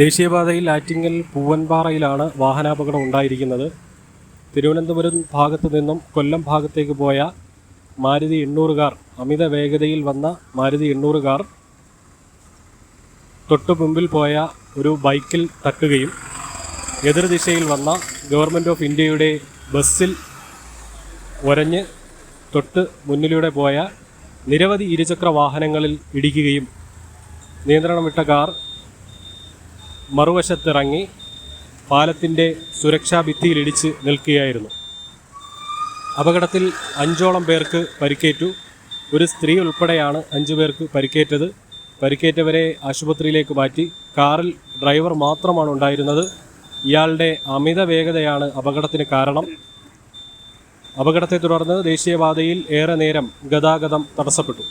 ദേശീയപാതയിൽ ആറ്റിങ്ങൽ പൂവൻപാറയിലാണ് വാഹനാപകടം ഉണ്ടായിരിക്കുന്നത്. തിരുവനന്തപുരം ഭാഗത്തു നിന്നും കൊല്ലം ഭാഗത്തേക്ക് പോയ മാരുതി 800 കാർ, അമിത വേഗതയിൽ വന്ന മാരുതി 800 കാർ തൊട്ടു മുമ്പിൽ പോയ ഒരു ബൈക്കിൽ തട്ടുകയും എതിർദിശയിൽ വന്ന ഗവൺമെൻറ് ഓഫ് ഇന്ത്യയുടെ ബസ്സിൽ ഒരഞ്ഞ് തൊട്ട് മുന്നിലൂടെ പോയ നിരവധി ഇരുചക്ര വാഹനങ്ങളിൽ ഇടിക്കുകയും നിയന്ത്രണം വിട്ട കാർ മറുവശത്തിറങ്ങി പാലത്തിൻ്റെ സുരക്ഷാ ഭിത്തിയിലിടിച്ച് നിൽക്കുകയായിരുന്നു. അപകടത്തിൽ 5ഓളം പേർക്ക് പരിക്കേറ്റു. ഒരു സ്ത്രീ ഉൾപ്പെടെയാണ് 5 പേർക്ക് പരിക്കേറ്റത്. പരിക്കേറ്റവരെ ആശുപത്രിയിലേക്ക് മാറ്റി. കാറിൽ ഡ്രൈവർ മാത്രമാണ് ഉണ്ടായിരുന്നത്. ഇയാളുടെ അമിത വേഗതയാണ് അപകടത്തിന് കാരണം. അപകടത്തെ തുടർന്ന് ദേശീയപാതയിൽ ഏറെ നേരം ഗതാഗതം തടസ്സപ്പെട്ടു.